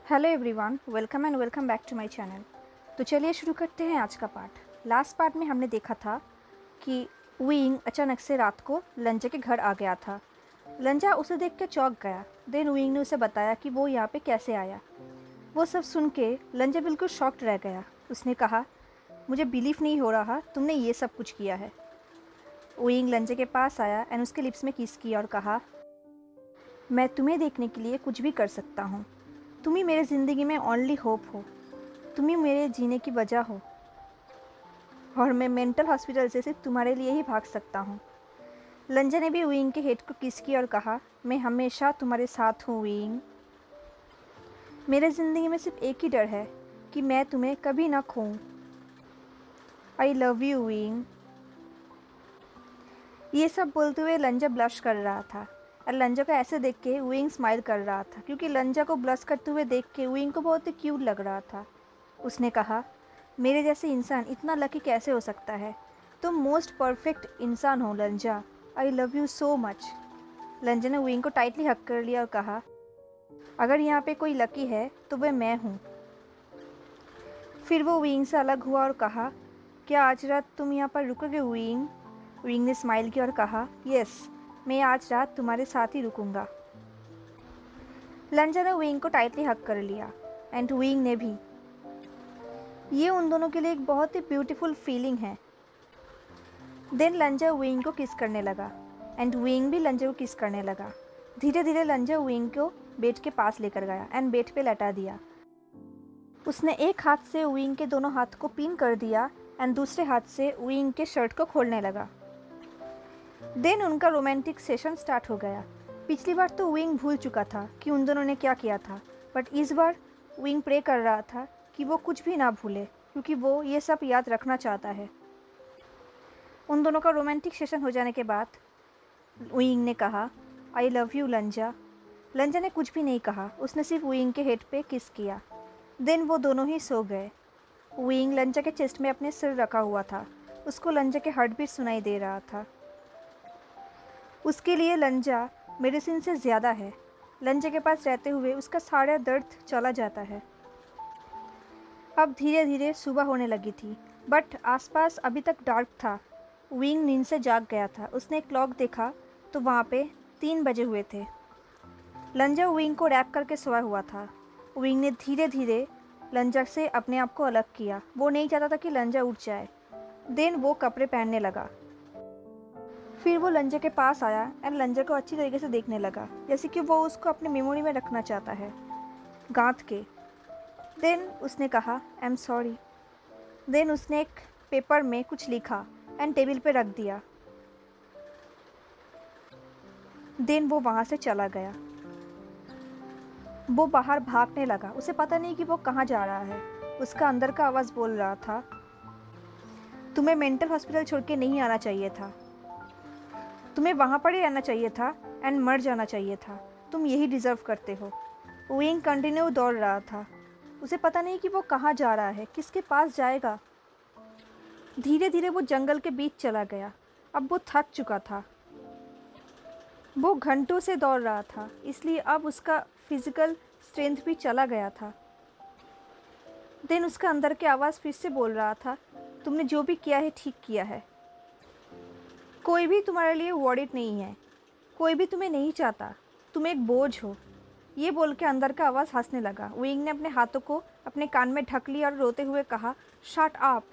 Hello everyone, welcome back to my channel. तो चलिए शुरू करते हैं आज का पार्ट। लास्ट पार्ट में हमने देखा था कि विंग अचानक से रात को लंजा के घर आ गया था। लंजा उसे देख के चौंक गया। देन विंग ने उसे बताया कि वो यहाँ पे कैसे आया। वो सब सुन के लंजा बिल्कुल शॉक्ड रह गया। उसने कहा, मुझे बिलीव नहीं हो रहा तुमने ये सब कुछ किया है। विंग लंजा के पास आया एंड उसके लिप्स में किस किया और कहा, मैं तुम्हें देखने के लिए कुछ भी कर सकता हूँ। तुम ही मेरे ज़िंदगी में ओनली होप हो। तुम ही मेरे जीने की वजह हो और मैं मेंटल हॉस्पिटल से सिर्फ तुम्हारे लिए ही भाग सकता हूँ। लंजा ने भी विंग के हेड को किस किया और कहा, मैं हमेशा तुम्हारे साथ हूँ विंग। मेरे ज़िंदगी में सिर्फ एक ही डर है कि मैं तुम्हें कभी ना खोऊं। I love you Wing. ये सब बोलते हुए लंजा ब्लश कर रहा था और लंजा को ऐसे देख के विंग स्माइल कर रहा था, क्योंकि लंजा को ब्लश करते हुए देख के विंग को बहुत ही क्यूट लग रहा था। उसने कहा, मेरे जैसे इंसान इतना लकी कैसे हो सकता है। तुम मोस्ट परफेक्ट इंसान हो लंजा। I love you so much. लंजा ने विंग को टाइटली हक कर लिया और कहा, अगर यहाँ पे कोई लकी है तो वह मैं हूँ। फिर वो विंग से अलग हुआ और कहा, क्या आज रात तुम यहाँ पर रुकोगे विंग? विंग ने स्माइल किया और कहा, यस, मैं आज रात तुम्हारे साथ ही रुकूंगा। लंजा ने विंग को टाइटली हक कर लिया एंड विंग ने भी। ये उन दोनों के लिए एक बहुत ही ब्यूटीफुल फीलिंग है। देन लंजा विंग को किस करने लगा एंड विंग भी लंजा को किस करने लगा। धीरे धीरे लंजा विंग को बेड के पास लेकर गया एंड बेड पे लटा दिया। उसने एक हाथ से विंग के दोनों हाथ को पिन कर दिया एंड दूसरे हाथ से विंग के शर्ट को खोलने लगा। देन उनका रोमांटिक सेशन स्टार्ट हो गया। पिछली बार तो विंग भूल चुका था कि उन दोनों ने क्या किया था, बट इस बार विंग प्रे कर रहा था कि वो कुछ भी ना भूले, क्योंकि वो ये सब याद रखना चाहता है। उन दोनों का रोमांटिक सेशन हो जाने के बाद विंग ने कहा, आई लव यू लंजा। लंजा ने कुछ भी नहीं कहा, उसने सिर्फ विंग के हेड पे किस किया। देन वो दोनों ही सो गए। विंग लंजा के चेस्ट में अपने सिर रखा हुआ था। उसको लंजा के हार्ट बीट सुनाई दे रहा था। उसके लिए लंजा मेडिसिन से ज़्यादा है। लंजा के पास रहते हुए उसका सारा दर्द चला जाता है। अब धीरे धीरे सुबह होने लगी थी, बट आसपास अभी तक डार्क था। विंग नींद से जाग गया था। उसने एक क्लॉक देखा तो वहाँ पे 3 बजे हुए थे। लंजा विंग को रैप करके सोया हुआ था। विंग ने धीरे धीरे लंजा से अपने आप को अलग किया। वो नहीं चाहता था कि लंजा उठ जाए। देन वो कपड़े पहनने लगा। फिर वो लंजा के पास आया एंड लंजा को अच्छी तरीके से देखने लगा, जैसे कि वो उसको अपने मेमोरी में रखना चाहता है, गांठ के। देन उसने कहा, आई एम सॉरी। देन उसने एक पेपर में कुछ लिखा एंड टेबल पे रख दिया। देन वो वहाँ से चला गया। वो बाहर भागने लगा। उसे पता नहीं कि वो कहाँ जा रहा है। उसका अंदर का आवाज़ बोल रहा था, तुम्हें मेंटल हॉस्पिटल छोड़ के नहीं आना चाहिए था। तुम्हें वहाँ पर ही रहना चाहिए था एंड मर जाना चाहिए था। तुम यही डिज़र्व करते हो। विंग कंटिन्यू दौड़ रहा था। उसे पता नहीं कि वो कहाँ जा रहा है, किसके पास जाएगा। धीरे धीरे वो जंगल के बीच चला गया। अब वो थक चुका था। वो घंटों से दौड़ रहा था, इसलिए अब उसका फिजिकल स्ट्रेंथ भी चला गया था। देन उसका अंदर की आवाज़ फिर से बोल रहा था, तुमने जो भी किया है ठीक किया है। कोई भी तुम्हारे लिए वॉरिड नहीं है। कोई भी तुम्हें नहीं चाहता। तुम एक बोझ हो। ये बोल के अंदर का आवाज़ हंसने लगा। विंग ने अपने हाथों को अपने कान में ढक लिया और रोते हुए कहा, शट अप।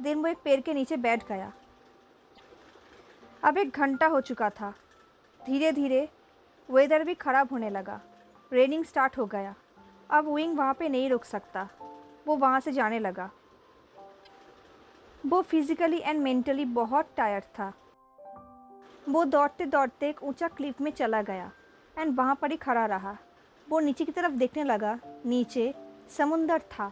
देन वो एक पेड़ के नीचे बैठ गया। अब 1 घंटा हो चुका था। धीरे धीरे वेदर भी ख़राब होने लगा। रेनिंग स्टार्ट हो गया। अब विंग वहाँ पे नहीं रुक सकता। वो वहाँ से जाने लगा। वो फिज़िकली एंड मेंटली बहुत टायर्ड था। वो दौड़ते दौड़ते एक ऊंचा क्लिफ में चला गया एंड वहाँ पर ही खड़ा रहा। वो नीचे की तरफ देखने लगा। नीचे समुंदर था।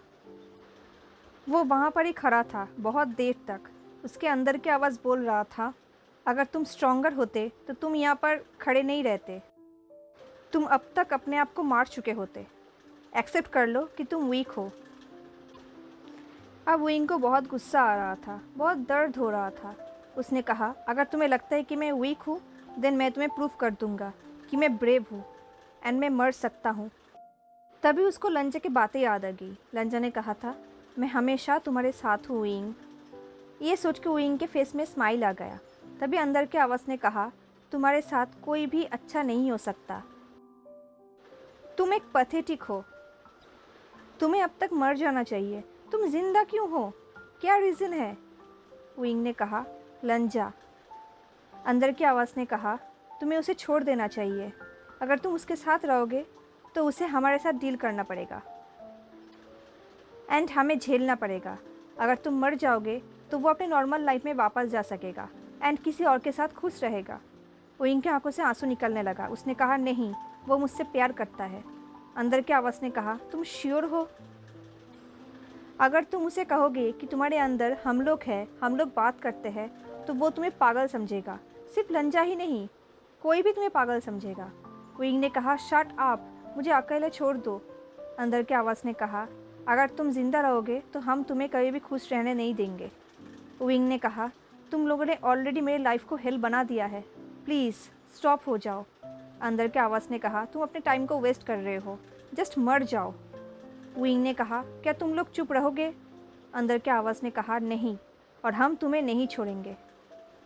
वो वहाँ पर ही खड़ा था बहुत देर तक। उसके अंदर की आवाज़ बोल रहा था, अगर तुम स्ट्रॉन्गर होते तो तुम यहाँ पर खड़े नहीं रहते। तुम अब तक अपने आप को मार चुके होते। एक्सेप्ट कर लो कि तुम वीक हो। अब विंग को बहुत गुस्सा आ रहा था, बहुत दर्द हो रहा था। उसने कहा, अगर तुम्हें लगता है कि मैं वीक हूँ, देन मैं तुम्हें प्रूफ कर दूंगा कि मैं ब्रेव हूँ एंड मैं मर सकता हूँ। तभी उसको लंजा की बातें याद आ गई। लंजा ने कहा था, मैं हमेशा तुम्हारे साथ हूँ विंग। ये सोच के विंग के फेस में स्माइल आ गया। तभी अंदर की आवाज़ ने कहा, तुम्हारे साथ कोई भी अच्छा नहीं हो सकता। तुम एक पैथेटिक हो। तुम्हें अब तक मर जाना चाहिए। तुम जिंदा क्यों हो? क्या रीज़न है? विंग ने कहा, लंजा। अंदर की आवाज़ ने कहा, तुम्हें उसे छोड़ देना चाहिए। अगर तुम उसके साथ रहोगे तो उसे हमारे साथ डील करना पड़ेगा एंड हमें झेलना पड़ेगा। अगर तुम मर जाओगे तो वो अपने नॉर्मल लाइफ में वापस जा सकेगा एंड किसी और के साथ खुश रहेगा। विंग की आंखों से आंसू निकलने लगा। उसने कहा, नहीं, वो मुझसे प्यार करता है। अंदर की आवाज़ ने कहा, तुम श्योर हो? अगर तुम उसे कहोगे कि तुम्हारे अंदर हम लोग हैं, हम लोग बात करते हैं, तो वो तुम्हें पागल समझेगा। सिर्फ लंजा ही नहीं, कोई भी तुम्हें पागल समझेगा। विंग ने कहा, शट अप, मुझे अकेले छोड़ दो। अंदर की आवाज़ ने कहा, अगर तुम जिंदा रहोगे तो हम तुम्हें कभी भी खुश रहने नहीं देंगे। विंग ने कहा, तुम लोगों ने ऑलरेडी मेरी लाइफ को हेल बना दिया है, प्लीज़ स्टॉप हो जाओ। अंदर की आवाज़ ने कहा, तुम अपने टाइम को वेस्ट कर रहे हो, जस्ट मर जाओ। विंग ने कहा, क्या तुम लोग चुप रहोगे? अंदर की आवाज़ ने कहा, नहीं, और हम तुम्हें नहीं छोड़ेंगे।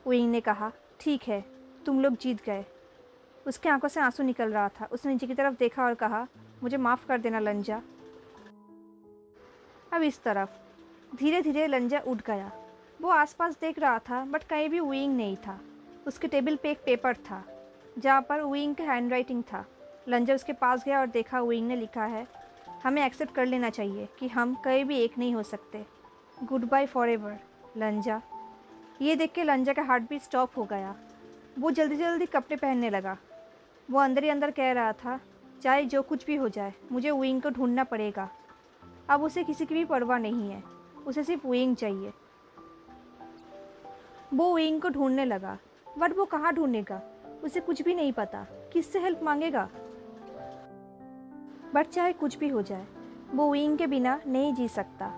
विंग ने कहा, ठीक है, तुम लोग जीत गए। उसकी आंखों से आंसू निकल रहा था। उसने नीचे की तरफ देखा और कहा, मुझे माफ़ कर देना लंजा। अब इस तरफ धीरे धीरे लंजा उठ गया। वो आसपास देख रहा था बट कहीं भी विंग नहीं था। उसके टेबल पे एक पेपर था जहाँ पर विंग का हैंड राइटिंग था। लंजा उसके पास गया और देखा विंग ने लिखा है, हमें एक्सेप्ट कर लेना चाहिए कि हम कहीं भी एक नहीं हो सकते। Good bye for ever लंजा। ये देख के लंजा का हार्ट बीट स्टॉप हो गया। वो जल्दी जल्दी कपड़े पहनने लगा। वो अंदर ही अंदर कह रहा था, चाहे जो कुछ भी हो जाए, मुझे विंग को ढूंढना पड़ेगा। अब उसे किसी की भी परवाह नहीं है, उसे सिर्फ विंग चाहिए। वो विंग को ढूंढने लगा, बट वो कहाँ ढूंढेगा? उसे कुछ भी नहीं पता, किससे हेल्प मांगेगा? बट चाहे कुछ भी हो जाए, वो विंग के बिना नहीं जी सकता।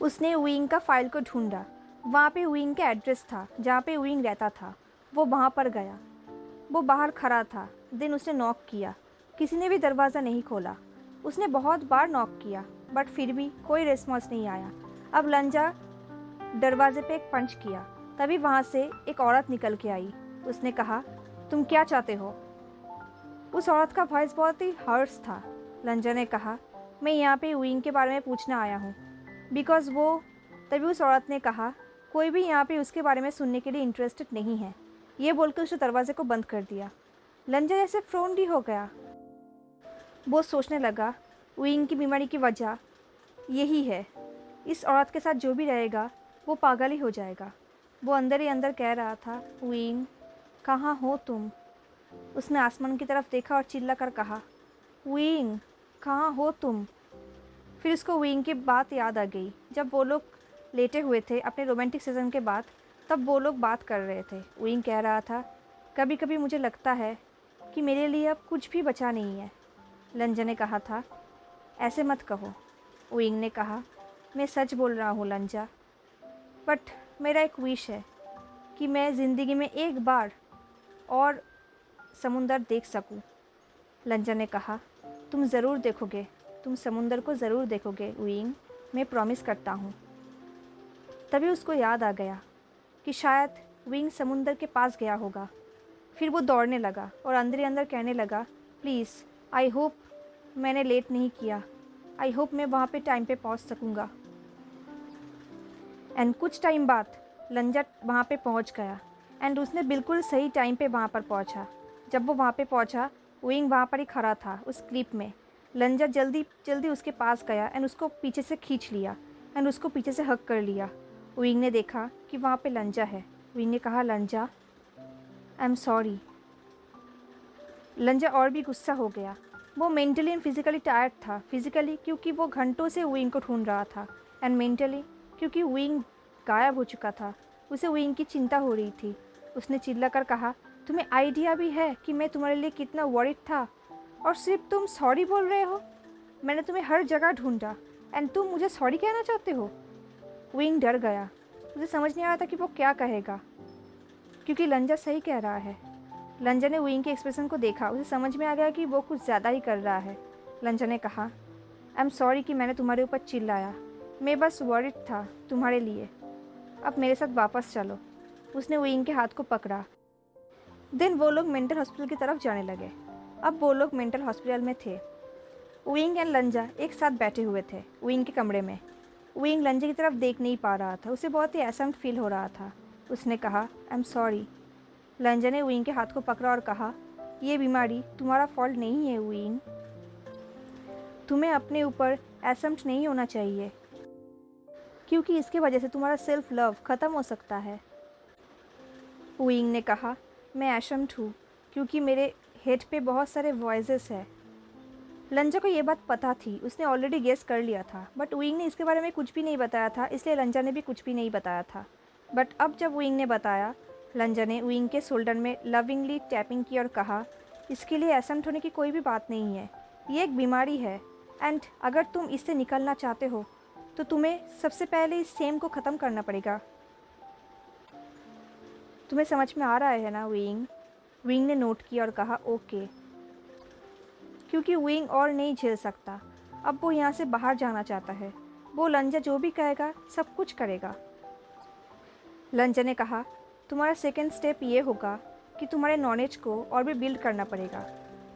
उसने विंग का फाइल को ढूंढा। वहाँ पे विंग का एड्रेस था जहाँ पे विंग रहता था। वो वहाँ पर गया। वो बाहर खड़ा था। देन उसने नॉक किया। किसी ने भी दरवाज़ा नहीं खोला। उसने बहुत बार नॉक किया बट फिर भी कोई रिस्पॉन्स नहीं आया। अब लंजा दरवाजे पे एक पंच किया। तभी वहाँ से एक औरत निकल के आई। उसने कहा, तुम क्या चाहते हो? उस औरत का वॉइस बहुत ही हर्ष था। लंजा ने कहा, मैं यहाँ पे विंग के बारे में पूछना आया हूँ बिकॉज़ वो। तभी उस औरत ने कहा, कोई भी यहाँ पे उसके बारे में सुनने के लिए इंटरेस्टेड नहीं है। ये बोलकर उसने दरवाजे को बंद कर दिया। लंजा जैसे फ्रोंड ही हो गया। वो सोचने लगा, विंग की बीमारी की वजह यही है। इस औरत के साथ जो भी रहेगा वो पागल ही हो जाएगा। वो अंदर ही अंदर कह रहा था, विंग कहाँ हो तुम? उसने आसमान की तरफ देखा और चिल्ला कर कहा, विंग कहाँ हो तुम? फिर उसको विंग की बात याद आ गई। जब वो लोग लेटे हुए थे अपने रोमांटिक सीजन के बाद, तब वो लोग बात कर रहे थे। विंग कह रहा था, कभी कभी मुझे लगता है कि मेरे लिए अब कुछ भी बचा नहीं है। लंजा ने कहा था, ऐसे मत कहो। विंग ने कहा, मैं सच बोल रहा हूँ लंजा, बट मेरा एक विश है कि मैं ज़िंदगी में एक बार और समुंदर देख सकूं। लंजा ने कहा, तुम ज़रूर देखोगे, तुम समुंदर को ज़रूर देखोगे विंग, मैं प्रॉमिस करता हूँ। तभी उसको याद आ गया कि शायद विंग समुंदर के पास गया होगा। फिर वो दौड़ने लगा और अंदर ही अंदर कहने लगा, प्लीज़ आई होप मैंने लेट नहीं किया। आई होप मैं वहाँ पे टाइम पे पहुँच सकूँगा। एंड कुछ टाइम बाद लंजा वहाँ पे पहुँच गया एंड उसने बिल्कुल सही टाइम पे वहाँ पर पहुँचा। जब वो वहाँ पे पहुँचा, विंग वहाँ पर ही खड़ा था उस क्लिप में। लंजा जल्दी जल्दी उसके पास गया एंड उसको पीछे से खींच लिया एंड उसको पीछे से हग कर लिया। विंग ने देखा कि वहाँ पे लंजा है। विंग ने कहा, लंजा आई एम सॉरी। लंजा और भी गुस्सा हो गया। वो मेंटली एंड फिज़िकली टायर्ड था। फिज़िकली क्योंकि वो घंटों से विंग को ढूंढ रहा था एंड मेंटली क्योंकि विंग गायब हो चुका था। उसे विंग की चिंता हो रही थी। उसने चिल्ला कर कहा, तुम्हें आइडिया भी है कि मैं तुम्हारे लिए कितना वरीड था और सिर्फ तुम सॉरी बोल रहे हो? मैंने तुम्हें हर जगह ढूंढा एंड तुम मुझे सॉरी कहना चाहते हो? विंग डर गया। उसे समझ नहीं आ रहा था कि वो क्या कहेगा, क्योंकि लंजा सही कह रहा है। लंजा ने विंग के एक्सप्रेशन को देखा। उसे समझ में आ गया कि वो कुछ ज़्यादा ही कर रहा है। लंजा ने कहा, आई एम सॉरी कि मैंने तुम्हारे ऊपर चिल्लाया। मैं बस वरिड था तुम्हारे लिए। अब मेरे साथ वापस चलो। उसने विंग के हाथ को पकड़ा। देन वो लोग मेंटल हॉस्पिटल की तरफ जाने लगे। अब वो लोग मेंटल हॉस्पिटल में थे। विंग एंड लंजा एक साथ बैठे हुए थे विंग के कमरे में। विंग लंजा की तरफ देख नहीं पा रहा था। उसे बहुत ही असहम फील हो रहा था। उसने कहा, आई एम सॉरी। लंजा ने विंग के हाथ को पकड़ा और कहा, ये बीमारी तुम्हारा फॉल्ट नहीं है विंग। तुम्हें अपने ऊपर असहम नहीं होना चाहिए, क्योंकि इसके वजह से तुम्हारा सेल्फ लव ख़त्म हो सकता है। विंग ने कहा, मैं असहम हूँ क्योंकि मेरे हेड पे बहुत सारे वॉइसेस हैं। लंजा को ये बात पता थी। उसने ऑलरेडी गेस कर लिया था, बट विंग ने इसके बारे में कुछ भी नहीं बताया था, इसलिए लंजा ने भी कुछ भी नहीं बताया था। बट अब जब विंग ने बताया, लंजा ने विंग के शोल्डर में लविंगली टैपिंग की और कहा, इसके लिए असहम होने की कोई भी बात नहीं है। ये एक बीमारी है एंड अगर तुम इससे निकलना चाहते हो तो तुम्हें सबसे पहले इस सेम को ख़त्म करना पड़ेगा। तुम्हें समझ में आ रहा है ना विंग? विंग ने नोट किया और कहा, ओके। क्योंकि विंग और नहीं झेल सकता। अब वो यहाँ से बाहर जाना चाहता है। वो लंजा जो भी कहेगा सब कुछ करेगा। लंजा ने कहा, तुम्हारा सेकेंड स्टेप ये होगा कि तुम्हारे नॉलेज को और भी बिल्ड करना पड़ेगा।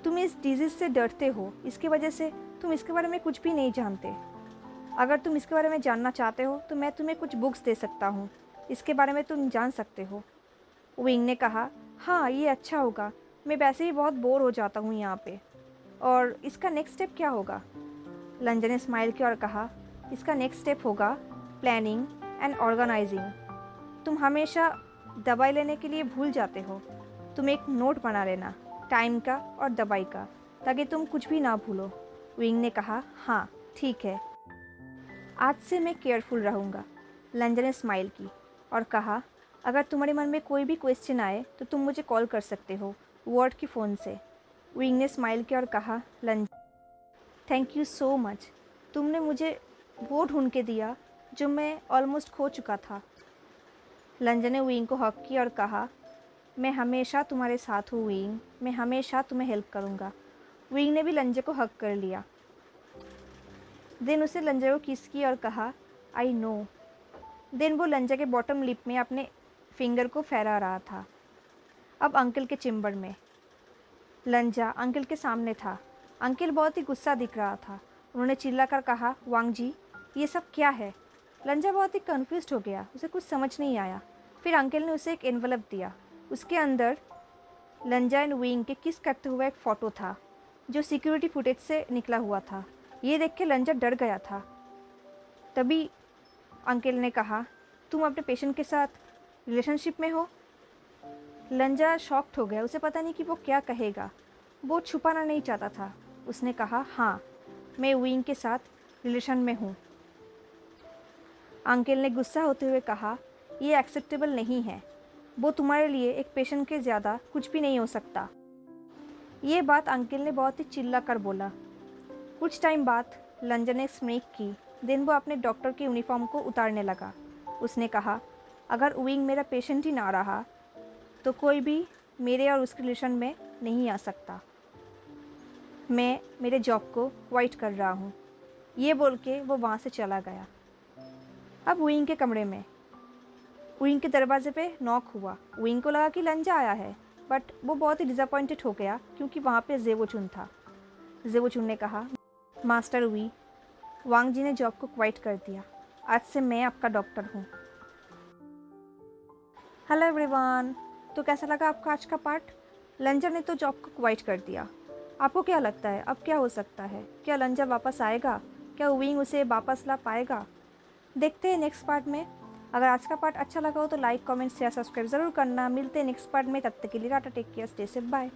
तुम इस डिजीज़ से डरते हो, इसकी वजह से तुम इसके बारे में कुछ भी नहीं जानते। अगर तुम इसके बारे में जानना चाहते हो तो मैं तुम्हें कुछ बुक्स दे सकता हूँ, इसके बारे में तुम जान सकते हो। विंग ने कहा, हाँ ये अच्छा होगा। मैं वैसे ही बहुत बोर हो जाता हूँ यहाँ पे। और इसका नेक्स्ट स्टेप क्या होगा? लंजा ने स्माइल किया और कहा, इसका नेक्स्ट स्टेप होगा प्लानिंग एंड ऑर्गेनाइजिंग। तुम हमेशा दवाई लेने के लिए भूल जाते हो। तुम एक नोट बना लेना, टाइम का और दवाई का, ताकि तुम कुछ भी ना भूलो। विंग ने कहा, हाँ ठीक है, आज से मैं केयरफुल रहूँगा। लंजा ने स्माइल की और कहा, अगर तुम्हारे मन में कोई भी क्वेश्चन आए तो तुम मुझे कॉल कर सकते हो वर्ड की फ़ोन से। विंग ने स्माइल किया और कहा, लंजा थैंक यू सो मच। तुमने मुझे वो ढूंढ के दिया जो मैं ऑलमोस्ट खो चुका था। लंजा ने विंग को हक किया और कहा, मैं हमेशा तुम्हारे साथ हूँ विंग, मैं हमेशा तुम्हें हेल्प करूँगा। विंग ने भी लंजा को हक कर लिया। देन उसे लंजा को किस की और कहा, आई नो। देन वो लंजा के बॉटम लिप में अपने फिंगर को फहरा रहा था। अब अंकल के चेम्बर में लंजा अंकल के सामने था। अंकल बहुत ही गुस्सा दिख रहा था। उन्होंने चिल्लाकर कहा, वांग जी ये सब क्या है? लंजा बहुत ही कन्फ्यूज्ड हो गया। उसे कुछ समझ नहीं आया। फिर अंकल ने उसे एक एनवलप दिया। उसके अंदर लंजा एंड विंग के किस करते हुए एक फ़ोटो था जो सिक्योरिटी फुटेज से निकला हुआ था। ये देख के लंजा डर गया था। तभी अंकल ने कहा, तुम अपने पेशेंट के साथ रिलेशनशिप में हो? लंजा शॉक्ड हो गया। उसे पता नहीं कि वो क्या कहेगा। वो छुपाना नहीं चाहता था। उसने कहा, हाँ मैं विंग के साथ रिलेशन में हूँ। अंकल ने गुस्सा होते हुए कहा, ये एक्सेप्टेबल नहीं है। वो तुम्हारे लिए एक पेशेंट के ज़्यादा कुछ भी नहीं हो सकता। ये बात अंकल ने बहुत ही चिल्ला कर बोला। कुछ टाइम बाद लंजा ने स्मेक की। देन वो अपने डॉक्टर के यूनिफॉर्म को उतारने लगा। उसने कहा, अगर विंग मेरा पेशेंट ही ना रहा तो कोई भी मेरे और उसके रिलेशन में नहीं आ सकता। मैं मेरे जॉब को क्वाइट कर रहा हूँ। ये बोल के वो वहाँ से चला गया। अब विंग के कमरे में विंग के दरवाजे पे नॉक हुआ। विंग को लगा कि लंजा आया है, बट वो बहुत ही डिसअपॉइंटेड हो गया क्योंकि वहाँ पे जेवोचुन था। जेवोचुन ने कहा, मास्टर वी, वांग जी ने जॉब को क्वाइट कर दिया। आज से मैं आपका डॉक्टर हूँ। हेलो एवरीवन, तो कैसा लगा आपका आज का पार्ट? लंजा ने तो जॉब को क्वाइट कर दिया। आपको क्या लगता है अब क्या हो सकता है? क्या लंजा वापस आएगा? क्या विंग उसे वापस ला पाएगा? देखते हैं नेक्स्ट पार्ट में। अगर आज का पार्ट अच्छा लगा हो तो लाइक, कमेंट, शेयर, सब्सक्राइब ज़रूर करना। मिलते हैं नेक्स्ट पार्ट में। तब तक के लिए tata, take care, stay safe, bye.